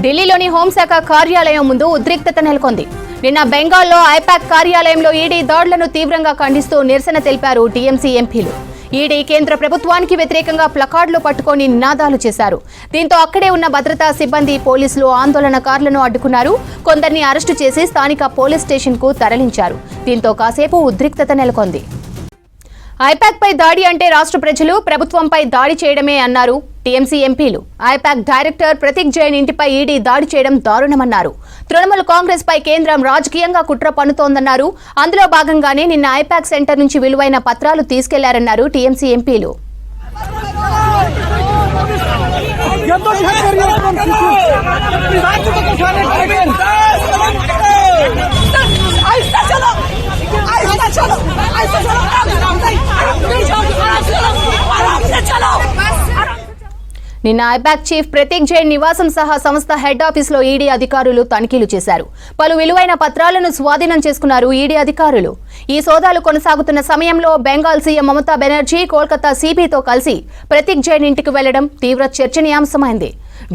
ఢిల్లీలోని హోంశాఖ కార్యాలయం ముందు ఉద్రిక్తత నెలకొంది. నిన్న బెంగాల్లో ఐపాక్ కార్యాలయంలో ఈడీ దాడులను తీవ్రంగా ఖండిస్తూ నిరసన తెలిపారు టీఎంసీ ఎంపీలు. ఈడీ కేంద్ర ప్రభుత్వానికి వ్యతిరేకంగా ప్లకార్డులు పట్టుకొని నినాదాలు చేశారు. దీంతో అక్కడే ఉన్న భద్రతా సిబ్బంది, పోలీసులు ఆందోళనకారులను అడ్డుకున్నారు. కొందరిని అరెస్టు చేసి స్థానిక పోలీస్ స్టేషన్ కు తరలించారు. దీంతో కాసేపు ఉద్రిక్తత నెలకొంది. ఐపాక్ పై దాడి అంటే రాష్ట్ర ప్రజలు ప్రభుత్వంపై దాడి చేయడమే అన్నారు టీఎంసీ ఎంపీలు. ఐపాక్ డైరెక్టర్ ప్రతీక్ జైన్ ఇంటిపై ఈడీ దాడి చేయడం దారుణమన్నారు. తృణమూల్ కాంగ్రెస్ పై కేంద్రం రాజకీయంగా కుట్ర పన్నుతోందన్నారు. అందులో భాగంగానే నిన్న ఐపాక్ సెంటర్ నుంచి విలువైన పత్రాలు తీసుకెళ్లారన్నారు టీఎంసీ ఎంపీలు. నిన్న ఐపాక్ చీఫ్ ప్రతీక్ జైన్ నివాసం సహా సంస్థ హెడ్ ఆఫీసులో ఈడీ అధికారులు తనిఖీలు చేశారు. పలు విలువైన పత్రాలను స్వాధీనం చేసుకున్నారు ఈడీ అధికారులు. ఈ సోదాలు కొనసాగుతున్న సమయంలో బెంగాల్ సీఎం మమతా బెనర్జీ కోల్కతా సిబితో కలిసి ప్రతీక్ జైన్ ఇంటికి వెళ్లడం తీవ్ర చర్చనీయాంశమైంది.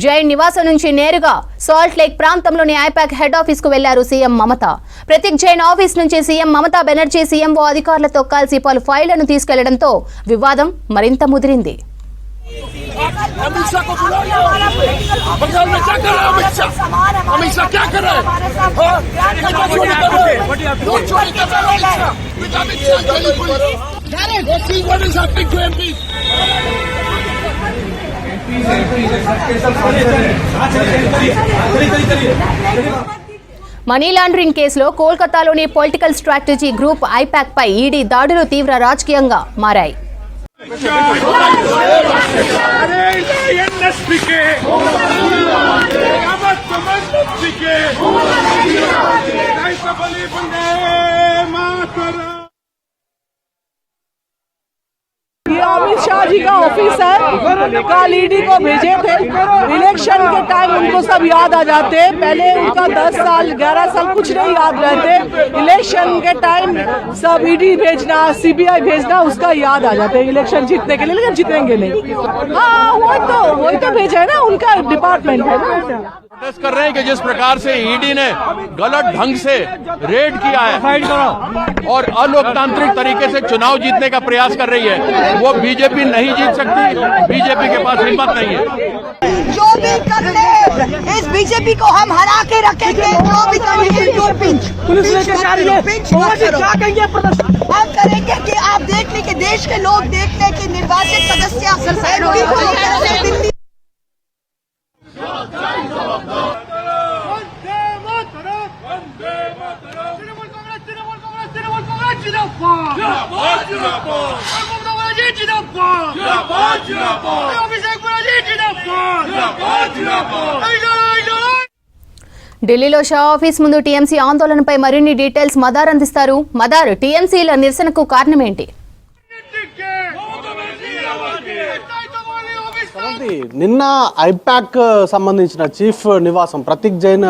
జైన్ నివాసం నుంచి నేరుగా సాల్ట్ లేక్ ప్రాంతంలోని ఐపాక్ హెడ్ ఆఫీస్ కు వెళ్లారు సీఎం మమత. ప్రతీక్ జైన్ ఆఫీస్ నుంచి సీఎం మమతా బెనర్జీ సీఎంఓ అధికారులతో కలిసి పలు ఫైళ్లను తీసుకెళ్లడంతో వివాదం మరింత ముదిరింది. अमित शाह को बुलाओ। बंगाल में क्या कर रहे हैं अमित शाह? अमित शाह क्या कर रहे हैं? चोरी कर रहे हैं। लोग चोरी कर रहे हैं Amit Shah. With Amit Shah Delhi police. Let's see what is happening to MPs. Money laundering కేసులో కోల్కతాలోని పొలిటికల్ స్ట్రాటజీ గ్రూప్ ఐపాక్ పై ఈడీ దాడులు తీవ్ర రాజకీయంగా మారాయి. ये अमित शाह जी का ऑफिस है। कल ईडी को भेजे थे। इलेक्शन के टाइम उनको सब याद आ जाते। पहले उनका 10 साल 11 साल कुछ नहीं याद रहते। इलेक्शन के टाइम सब ईडी भेजना, सीबीआई भेजना, उसका याद आ जाते हैं इलेक्शन जीतने के लिए, लेकिन जीतेंगे नहीं। हाँ वही तो भेजा है ना, उनका डिपार्टमेंट है ना। प्रोटेस्ट कर रहे हैं कि जिस प्रकार से ईडी ने गलत ढंग से रेड किया है और अलोकतांत्रिक तरीके से चुनाव जीतने का प्रयास कर रही है, वो बीजेपी नहीं जीत सकती। बीजेपी के पास हिम्मत नहीं है। जो भी कर ले, इस बीजेपी को हम हरा के रखेंगे। जो भी करेंगे हम करेंगे कि आप देख लें कि देश के लोग देख लें कि निर्वाचित सदस्य दिल्ली ఢిల్లీలో షా ఆఫీస్ ముందు టీఎంసీ ఆందోళనపై మరిన్ని డీటెయిల్స్ మదార్ అందిస్తారు. మదార్, టీఎంసీల నిరసనకు కారణమేంటి? నిన్న ఐపాక్ సంబంధించిన చీఫ్ నివాసం ప్రతీక్ జైన్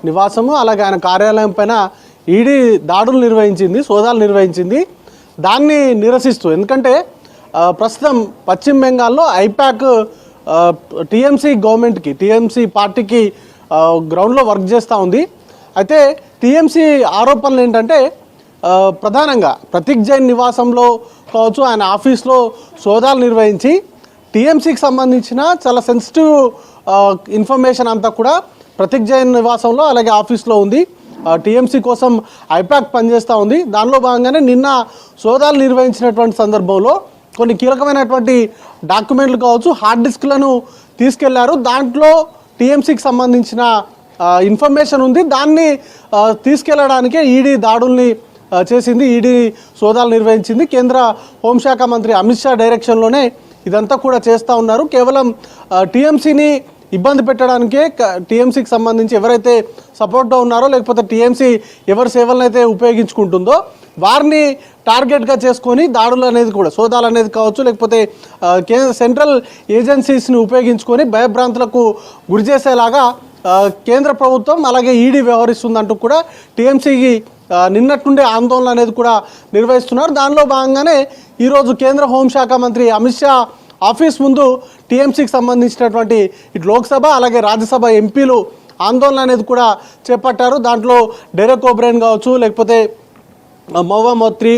నివాసము, అలాగే ఆయన కార్యాలయం పైన ఈడీ దాడులు నిర్వహించింది, సోదాలు నిర్వహించింది. దాన్ని నిరసిస్తూ, ఎందుకంటే ప్రస్తుతం పశ్చిమ బెంగాల్లో ఐపాక్ టీఎంసీ గవర్నమెంట్కి, టీఎంసీ పార్టీకి గ్రౌండ్లో వర్క్ చేస్తూ ఉంది. అయితే టీఎంసీ ఆరోపణలు ఏంటంటే ప్రధానంగా ప్రతీక్ జైన్ నివాసంలో కావచ్చు, ఆయన ఆఫీస్లో సోదాలు నిర్వహించి టీఎంసీకి సంబంధించిన చాలా సెన్సిటివ్ ఇన్ఫర్మేషన్ అంతా కూడా ప్రతీక్ జైన్ నివాసంలో అలాగే ఆఫీస్లో ఉంది. టీఎంసీ కోసం ఐపాక్ పనిచేస్తూ ఉంది. దానిలో భాగంగానే నిన్న సోదాలు నిర్వహించినటువంటి సందర్భంలో కొన్ని కీలకమైనటువంటి డాక్యుమెంట్లు కావచ్చు, హార్డ్ డిస్క్లను తీసుకెళ్లారు. దాంట్లో టీఎంసీకి సంబంధించిన ఇన్ఫర్మేషన్ ఉంది. దాన్ని తీసుకెళ్లడానికే ఈడీ దాడుల్ని చేసింది, ఈడీ సోదాలు నిర్వహించింది. కేంద్ర హోంశాఖ మంత్రి అమిత్ షా డైరెక్షన్లోనే ఇదంతా కూడా చేస్తూ ఉన్నారు. కేవలం టీఎంసీని ఇబ్బంది పెట్టడానికే, టీఎంసీకి సంబంధించి ఎవరైతే సపోర్ట్గా ఉన్నారో, లేకపోతే టీఎంసీ ఎవరి సేవలను అయితే ఉపయోగించుకుంటుందో వారిని టార్గెట్గా చేసుకొని దాడులు అనేది కూడా, సోదాలు అనేది కావచ్చు, లేకపోతే సెంట్రల్ ఏజెన్సీస్ని ఉపయోగించుకొని భయభ్రాంతులకు గురి చేసేలాగా కేంద్ర ప్రభుత్వం అలాగే ఈడీ వ్యవహరిస్తుందంటూ కూడా టీఎంసీకి నిన్నటి నుండే ఆందోళన అనేది కూడా నిర్వహిస్తున్నారు. దానిలో భాగంగానే ఈరోజు కేంద్ర హోంశాఖ మంత్రి అమిత్ షా ఆఫీస్ ముందు టీఎంసీకి సంబంధించినటువంటి ఇటు లోక్సభ అలాగే రాజ్యసభ ఎంపీలు ఆందోళన అనేది కూడా చేపట్టారు. దాంట్లో డెరెక్ ఓబ్రైన్ కావచ్చు, లేకపోతే మౌవా మోత్రి,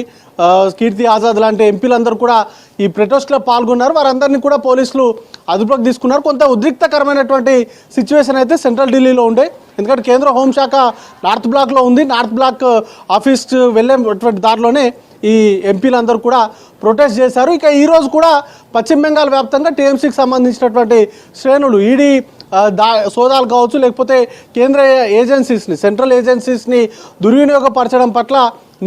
కీర్తి ఆజాద్ లాంటి ఎంపీలందరూ కూడా ఈ ప్రొటెస్ట్లో పాల్గొన్నారు. వారందరినీ కూడా పోలీసులు అదుపులోకి తీసుకున్నారు. కొంత ఉద్రిక్తకరమైనటువంటి సిచ్యువేషన్ అయితే సెంట్రల్ ఢిల్లీలో ఉండే, ఎందుకంటే కేంద్ర హోంశాఖ నార్త్ బ్లాక్లో ఉంది. నార్త్ బ్లాక్ ఆఫీస్ వెళ్ళేటువంటి దారిలోనే ఈ ఎంపీలందరూ కూడా ప్రొటెస్ట్ చేశారు. ఇక ఈరోజు కూడా పశ్చిమ బెంగాల్ వ్యాప్తంగా టీఎంసీకి సంబంధించినటువంటి శ్రేణులు ఈడీ సోదాలు కావచ్చు, లేకపోతే కేంద్ర ఏజెన్సీస్ని, సెంట్రల్ ఏజెన్సీస్ని దుర్వినియోగపరచడం పట్ల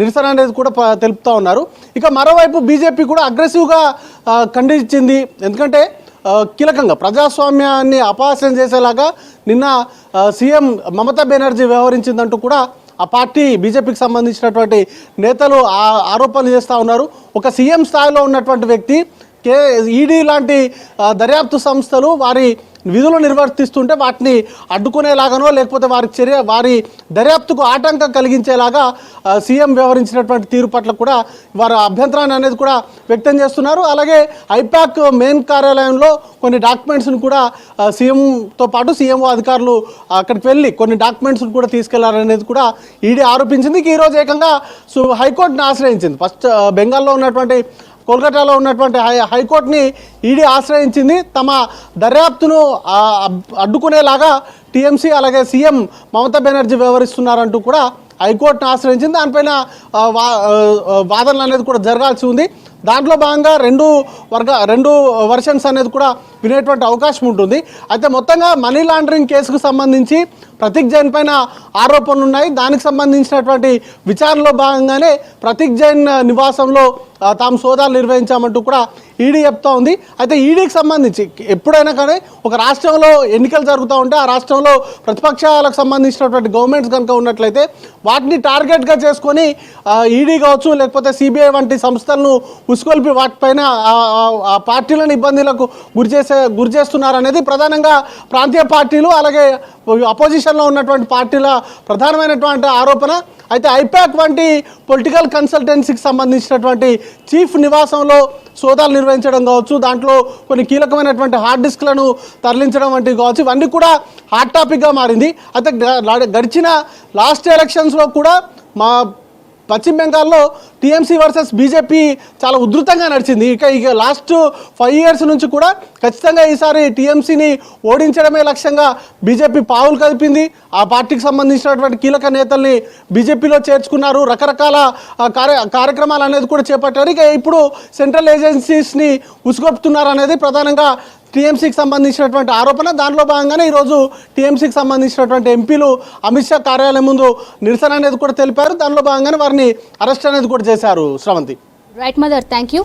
నిరసన అనేది కూడా తెలుపుతూ ఉన్నారు. ఇక మరోవైపు బీజేపీ కూడా అగ్రెసివ్గా ఖండించింది. ఎందుకంటే కీలకంగా ప్రజాస్వామ్యాన్ని అపహాస్యం చేసేలాగా నిన్న సీఎం మమతా బెనర్జీ వ్యవహరించిందంటూ కూడా ఆ పార్టీ బీజేపీకి సంబంధించినటువంటి నేతలు ఆరోపణలు చేస్తూ ఉన్నారు. ఒక సీఎం స్థాయిలో ఉన్నటువంటి వ్యక్తి ఈడీ లాంటి దర్యాప్తు సంస్థలు వారి విధులు నిర్వర్తిస్తుంటే వాటిని అడ్డుకునేలాగానో, లేకపోతే వారి దర్యాప్తుకు ఆటంకం కలిగించేలాగా సీఎం వ్యవహరించినటువంటి తీరు పట్ల కూడా వారి అభ్యంతరాన్ని అనేది కూడా వ్యక్తం చేస్తున్నారు. అలాగే ఐపాక్ మెయిన్ కార్యాలయంలో కొన్ని డాక్యుమెంట్స్ని కూడా సీఎంతో పాటు సీఎంఓ అధికారులు అక్కడికి వెళ్ళి కొన్ని డాక్యుమెంట్స్ని కూడా తీసుకెళ్లారనేది కూడా ఈడీ ఆరోపించింది. ఈరోజు ఏకంగా హైకోర్టుని ఆశ్రయించింది. ఫస్ట్ బెంగాల్లో ఉన్నటువంటి కోల్కతాలో ఉన్నటువంటి హైకోర్టుని ఈడీ ఆశ్రయించింది. తమ దర్యాప్తును అడ్డుకునేలాగా టీఎంసీ అలాగే సీఎం మమతా బెనర్జీ వ్యవహరిస్తున్నారంటూ కూడా హైకోర్టును ఆశ్రయించింది. దానిపైన వాదనలు అనేది కూడా జరగాల్సి ఉంది. దాంట్లో భాగంగా రెండు వర్షన్స్ అనేది కూడా వినేటువంటి అవకాశం ఉంటుంది. అయితే మొత్తంగా మనీ లాండరింగ్ కేసుకు సంబంధించి ప్రతీక్ జైన్ పైన ఆరోపణలు ఉన్నాయి. దానికి సంబంధించినటువంటి విచారణలో భాగంగానే ప్రతీక్ జైన్ నివాసంలో తాము సోదాలు నిర్వహించామంటూ కూడా ఈడీ చెప్తా ఉంది. అయితే ఈడీకి సంబంధించి ఎప్పుడైనా కానీ ఒక రాష్ట్రంలో ఎన్నికలు జరుగుతూ ఉంటే ఆ రాష్ట్రంలో ప్రతిపక్షాలకు సంబంధించినటువంటి గవర్నమెంట్స్ కనుక ఉన్నట్లయితే వాటిని టార్గెట్గా చేసుకొని ఈడీ కావచ్చు, లేకపోతే సిబిఐ వంటి సంస్థలను ఉసుకొల్పి వాటిపైన ఆ పార్టీలను ఇబ్బందులకు గురి చేస్తున్నారనేది ప్రధానంగా ప్రాంతీయ పార్టీలు అలాగే అపోజిషన్లో ఉన్నటువంటి పార్టీల ప్రధానమైనటువంటి ఆరోపణ. అయితే ఐపాక్ వంటి పొలిటికల్ కన్సల్టెన్సీకి సంబంధించినటువంటి చీఫ్ నివాసంలో సోదాలు నిర్వహించడం కావచ్చు, దాంట్లో కొన్ని కీలకమైనటువంటి హార్డ్ డిస్క్లను తరలించడం వంటివి కావచ్చు, ఇవన్నీ కూడా హాట్ టాపిక్గా మారింది. అయితే గడిచిన లాస్ట్ ఎలక్షన్స్లో కూడా మా పశ్చిమ బెంగాల్లో టీఎంసీ వర్సెస్ బీజేపీ చాలా ఉధృతంగా నడిచింది. ఇక లాస్ట్ 5 years నుంచి కూడా ఖచ్చితంగా ఈసారి టీఎంసీని ఓడించడమే లక్ష్యంగా బీజేపీ పావులు కదిపింది. ఆ పార్టీకి సంబంధించినటువంటి కీలక నేతల్ని బీజేపీలో చేర్చుకున్నారు. రకరకాల కార్యక్రమాలు అనేది కూడా చేపట్టారు. ఇక ఇప్పుడు సెంట్రల్ ఏజెన్సీస్ని ఉసుగొప్పుతున్నారు అనేది ప్రధానంగా టీఎంసీకి సంబంధించినటువంటి ఆరోపణ. దానిలో భాగంగానే ఈరోజు టీఎంసీకి సంబంధించినటువంటి ఎంపీలు అమిత్ షా కార్యాలయం ముందు నిరసన అనేది కూడా తెలిపారు. దానిలో భాగంగానే వారిని అరెస్ట్ అనేది కూడా చేశారు. Sravanthi. Right mother, thank you.